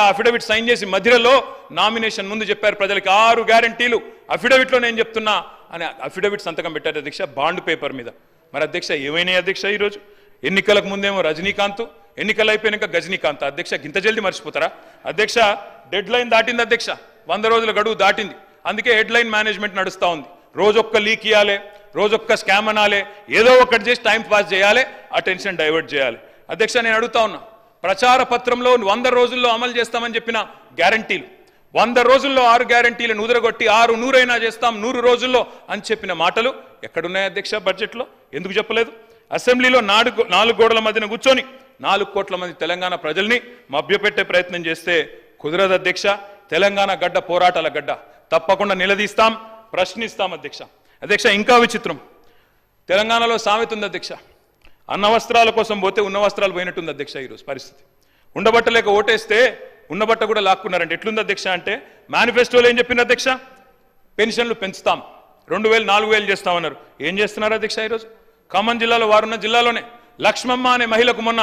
Affidavit sign చేసి మధ్యలో nomination ముందు చెప్పారు ప్రజలకు 6 గ్యారంటీలు అఫిడవిట్లో నేను చెప్తున్నా అని అఫిడవిట్ సంతకం పెట్టారు అధ్యక్ష బాండ్ పేపర్ మీద. మరి అధ్యక్ష ఏమైనాయి అధ్యక్ష ఈరోజు? ఎన్నికలకు ముందేమో రజనీకాంత్, ఎన్నికలు అయిపోయినాక గజనీకాంత్. అధ్యక్ష ఇంత జల్దీ మర్చిపోతారా అధ్యక్ష? డెడ్ లైన్ దాటింది అధ్యక్ష, 100 రోజుల గడువు దాటింది. అందుకే హెడ్ లైన్ మేనేజ్మెంట్ నడుస్తూ ఉంది. రోజొక్క లీక్ ఇవ్వాలి, రోజొక్క స్కామ్ అనాలి, ఏదో ఒకటి చేసి టైం పాస్ చేయాలి, అటెన్షన్ డైవర్ట్ చేయాలి. అధ్యక్ష నేను అడుగుతా ఉన్నా, ప్రచార పత్రంలో 100 రోజుల్లో అమలు చేస్తామని చెప్పిన గ్యారంటీలు, 100 రోజుల్లో 6 గ్యారంటీలను ఉదరగొట్టి 600 అయినా చేస్తాం 100 రోజుల్లో అని చెప్పిన మాటలు ఎక్కడున్నాయి అధ్యక్ష? బడ్జెట్లో ఎందుకు చెప్పలేదు? అసెంబ్లీలో 4 గోడల మధ్యన కూర్చొని 4 కోట్ల మంది తెలంగాణ ప్రజల్ని మభ్యపెట్టే ప్రయత్నం చేస్తే కుదరదు అధ్యక్ష. తెలంగాణ గడ్డ పోరాటాల గడ్డ, తప్పకుండా నిలదీస్తాం, ప్రశ్నిస్తాం అధ్యక్ష. అధ్యక్ష ఇంకా విచిత్రం, తెలంగాణలో సామెత ఉంది అధ్యక్ష, అన్న వస్త్రాల కోసం పోతే ఉన్న వస్త్రాలు పోయినట్టుంది అధ్యక్ష. ఈరోజు పరిస్థితి ఉండబట్టలేక ఓటేస్తే ఉన్నబట్ట కూడా లాక్కున్నారంటే ఎట్లుంది అధ్యక్ష అంటే, మేనిఫెస్టోలో ఏం చెప్పింది అధ్యక్ష? పెన్షన్లు పెంచుతాం, 2000 4000 చేస్తామన్నారు. ఏం చేస్తున్నారు అధ్యక్ష? ఈరోజు ఖమ్మం జిల్లాలో వారున్న జిల్లాలోనే లక్ష్మమ్మ అనే మహిళకు మొన్న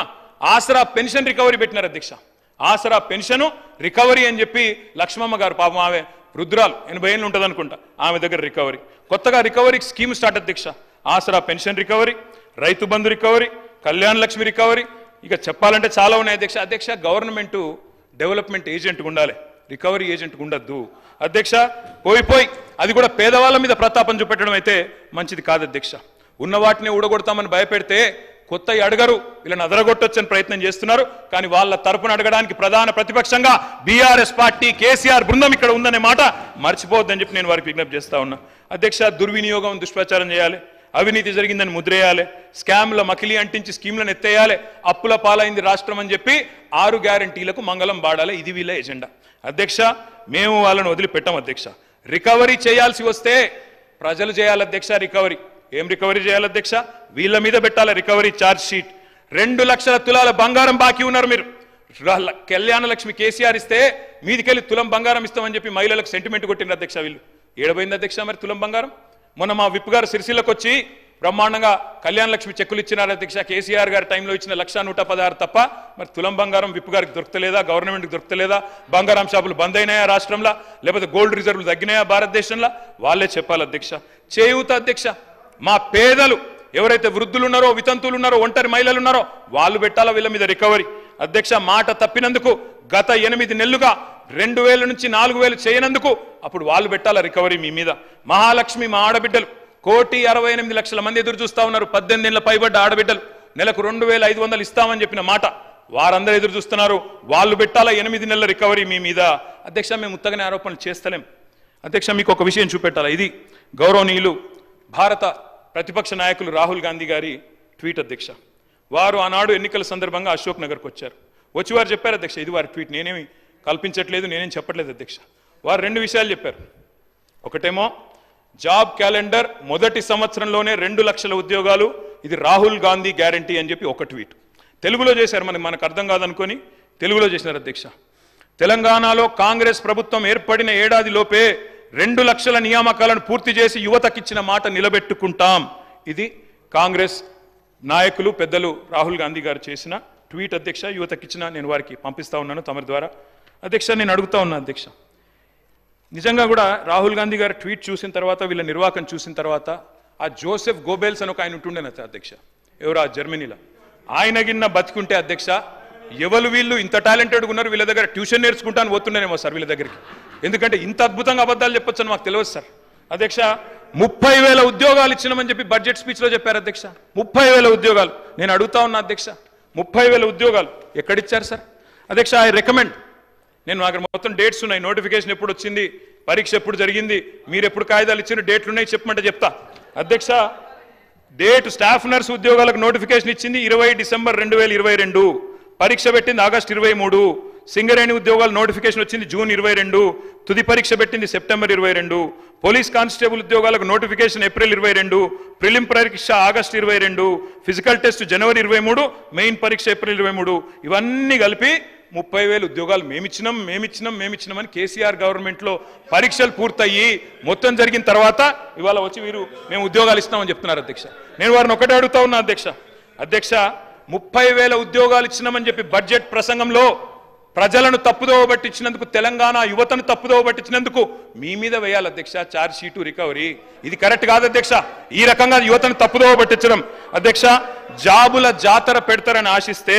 ఆసరా పెన్షన్ రికవరీ పెట్టినారు అధ్యక్ష. ఆసరా పెన్షన్ రికవరీ అని చెప్పి లక్ష్మమ్మ గారు పాపం, ఆమె వృద్ధురాలు, 80 ఏళ్ళు ఉంటుంది అనుకుంటా, ఆమె దగ్గర రికవరీ, కొత్తగా రికవరీ స్కీమ్ స్టార్ట్ అధ్యక్ష. ఆసరా pension recovery, Rythu Bandhu recovery, Kalyana Lakshmi recovery, ఇక చెప్పాలంటే చాలా ఉన్నాయి అధ్యక్ష. అధ్యక్ష గవర్నమెంట్ డెవలప్మెంట్ ఏజెంట్గా ఉండాలి, రికవరీ ఏజెంట్గా ఉండద్దు అధ్యక్ష. పోయి అది కూడా పేదవాళ్ళ మీద ప్రతాపం చూపెట్టడం అయితే మంచిది కాదు అధ్యక్ష. ఉన్న వాటిని ఊడగొడతామని భయపెడితే కొత్త అడగరు, వీళ్ళని అదరగొట్టొచ్చని ప్రయత్నం చేస్తున్నారు. కానీ వాళ్ళ తరపున అడగడానికి ప్రధాన ప్రతిపక్షంగా బీఆర్ఎస్ పార్టీ, కేసీఆర్ బృందం ఇక్కడ ఉందనే మాట మర్చిపోవద్దని చెప్పి నేను వారికి విజ్ఞప్తి చేస్తా ఉన్నా అధ్యక్ష. దుర్వినియోగం, దుష్ప్రచారం చేయాలి, అవినీతి జరిగిందని ముద్రేయాలి, స్కామ్ల మకిలి అంటించి స్కీమ్లను ఎత్తేయాలి, అప్పుల పాలైంది రాష్ట్రం అని చెప్పి 6 గ్యారంటీలకు మంగళం బాడాలి. ఇది వీళ్ళ ఎజెండా అధ్యక్ష. మేము వాళ్ళని వదిలిపెట్టాం అధ్యక్ష. రికవరీ చేయాల్సి వస్తే ప్రజలు చేయాలి అధ్యక్ష. రికవరీ ఏం రికవరీ చేయాలి అధ్యక్ష? వీళ్ళ మీద పెట్టాలి రికవరీ ఛార్జ్ షీట్. 2 లక్షల తులాల బంగారం బాకీ ఉన్నారు మీరు. కళ్యాణ లక్ష్మి కేసీఆర్ ఇస్తే మీదికెళ్ళి తులం బంగారం ఇస్తామని చెప్పి మహిళలకు సెంటిమెంట్ కొట్టినారు అధ్యక్ష. వీళ్ళు ఏడబోయింది అధ్యక్ష మరి తులం బంగారం? మొన్న మా విప్ గారు సిరిసిల్లకు వచ్చి బ్రహ్మాండంగా కళ్యాణ లక్ష్మి చెక్కులు ఇచ్చినారు అధ్యక్ష. కేసీఆర్ గారి టైంలో ఇచ్చిన 1,116 తప్ప మరి తులం బంగారం విప్ గారికి దొరకలేదా? గవర్నమెంట్కి దొరకలేదా? బంగారం షాపులు బంద్ అయినాయా రాష్ట్రంలో? లేకపోతే గోల్డ్ రిజర్వులు తగ్గినాయా భారతదేశంలో? వాళ్ళే చెప్పాలి అధ్యక్ష. చేయూత అధ్యక్ష, మా పేదలు ఎవరైతే వృద్ధులు ఉన్నారో, వితంతువులు ఉన్నారో, ఒంటరి మహిళలు ఉన్నారో వాళ్ళు పెట్టాలా వీళ్ళ మీద రికవరీ అధ్యక్ష. మాట తప్పినందుకు గత 8 నెలలుగా 2000 నుంచి 4000 చేయనందుకు అప్పుడు వాళ్ళు పెట్టాలా రికవరీ మీ మీద. మహాలక్ష్మి మా ఆడబిడ్డలు 1,68,00,000 మంది ఎదురు చూస్తా ఉన్నారు. 18 ఏళ్ల పైబడ్డ ఆడబిడ్డలు నెలకు 2,500 ఇస్తామని చెప్పిన మాట వారందరూ ఎదురు చూస్తున్నారు. వాళ్ళు పెట్టాలా 8 నెలల రికవరీ మీ మీద అధ్యక్ష. మేము ఉత్తగానే ఆరోపణలు చేస్తలేం అధ్యక్ష. మీకు ఒక విషయం చూపెట్టాలా. ఇది గౌరవనీయులు భారత ప్రతిపక్ష నాయకులు రాహుల్ గాంధీ గారి ట్వీట్ అధ్యక్ష. వారు ఆనాడు ఎన్నికల సందర్భంగా అశోక్ నగర్కి వచ్చారు. వచ్చి వారు చెప్పారు అధ్యక్ష, ఇది వారి ట్వీట్, నేనేమి కల్పించట్లేదు, నేనేం చెప్పట్లేదు అధ్యక్ష. వారు 2 విషయాలు చెప్పారు. ఒకటేమో జాబ్ క్యాలెండర్, మొదటి సంవత్సరంలోనే 2 లక్షల ఉద్యోగాలు, ఇది రాహుల్ గాంధీ గ్యారంటీ అని చెప్పి ఒక ట్వీట్. తెలుగులో చేశారు, మనకు అర్థం కాదనుకొని తెలుగులో చేసినారు అధ్యక్ష. తెలంగాణలో కాంగ్రెస్ ప్రభుత్వం ఏర్పడిన ఏడాది లోపే 2 లక్షల నియామకాలను పూర్తి చేసి యువతకిచ్చిన మాట నిలబెట్టుకుంటాం. ఇది కాంగ్రెస్ నాయకులు పెద్దలు రాహుల్ గాంధీ గారు చేసిన ట్వీట్ అధ్యక్ష. యువతకిచ్చిన నేను వారికి పంపిస్తా ఉన్నాను తమరి ద్వారా అధ్యక్ష. నేను అడుగుతా ఉన్నా అధ్యక్ష, నిజంగా కూడా రాహుల్ గాంధీ గారు ట్వీట్ చూసిన తర్వాత, వీళ్ళ నిర్వాకం చూసిన తర్వాత, ఆ జోసెఫ్ గోబెల్స్ అని ఒక ఆయన ఉంటుండే అధ్యక్ష, ఎవరు జర్మనీలో, ఆయన గిన్న బతికుంటే అధ్యక్ష, ఎవరు వీళ్ళు ఇంత టాలెంటెడ్గా ఉన్నారు, వీళ్ళ దగ్గర ట్యూషన్ నేర్చుకుంటాను పోతున్నానేమో సార్ వీళ్ళ దగ్గరికి. ఎందుకంటే ఇంత అద్భుతంగా అబద్ధాలు చెప్పొచ్చు అని మాకు తెలియదు సార్ అధ్యక్ష. 30,000 ఉద్యోగాలు ఇచ్చినామని చెప్పి బడ్జెట్ స్పీచ్లో చెప్పారు అధ్యక్ష. 30,000 ఉద్యోగాలు. నేను అడుగుతా ఉన్నా అధ్యక్ష, 30,000 ఉద్యోగాలు ఎక్కడిచ్చారు సార్ అధ్యక్ష? ఐ రికమెండ్, నేను అక్కడ మొత్తం డేట్స్ ఉన్నాయి, నోటిఫికేషన్ ఎప్పుడు వచ్చింది, పరీక్ష ఎప్పుడు జరిగింది, మీరు ఎప్పుడు కాగితాలు ఇచ్చిన డేట్లు ఉన్నాయి చెప్పమంటే చెప్తా అధ్యక్ష. డేట్ స్టాఫ్ నర్స్ ఉద్యోగాలకు నోటిఫికేషన్ ఇచ్చింది 20 డిసెంబర్ 2022, పరీక్ష పెట్టింది ఆగస్టు 23, సింగరేణి ఉద్యోగాలు నోటిఫికేషన్ వచ్చింది జూన్ 22, తుది పరీక్ష పెట్టింది సెప్టెంబర్ 22, పోలీస్ కానిస్టేబుల్ ఉద్యోగాలకు నోటిఫికేషన్ ఏప్రిల్ 22, ప్రిలిమ్ పరీక్ష ఆగస్టు 22, ఫిజికల్ టెస్ట్ జనవరి 23, మెయిన్ పరీక్ష ఏప్రిల్ 23. ఇవన్నీ కలిపి 30,000 ఉద్యోగాలు మేమిచ్చినామని కేసీఆర్ గవర్నమెంట్లో పరీక్షలు పూర్తయ్యి మొత్తం జరిగిన తర్వాత ఇవాళ వచ్చి వీరు మేము ఉద్యోగాలు ఇస్తామని చెప్తున్నారు అధ్యక్ష. నేను వారిని ఒకటే అడుగుతా ఉన్నా అధ్యక్ష. 30,000 ఉద్యోగాలు ఇచ్చినామని చెప్పి బడ్జెట్ ప్రసంగంలో ప్రజలను తప్పుదోవ పట్టించినందుకు, తెలంగాణ యువతను తప్పుదోవ పట్టించినందుకు మీ మీద వేయాలి అధ్యక్ష ఛార్జ్ షీటు, రికవరీ. ఇది కరెక్ట్ కాదు అధ్యక్ష. ఈ రకంగా యువతను తప్పుదోవ పట్టించడం. అధ్యక్ష, జాబుల జాతర పెడతారని ఆశిస్తే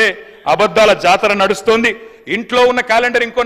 అబద్ధాల జాతర నడుస్తోంది. ఇంట్లో ఉన్న క్యాలెండర్ ఇంకో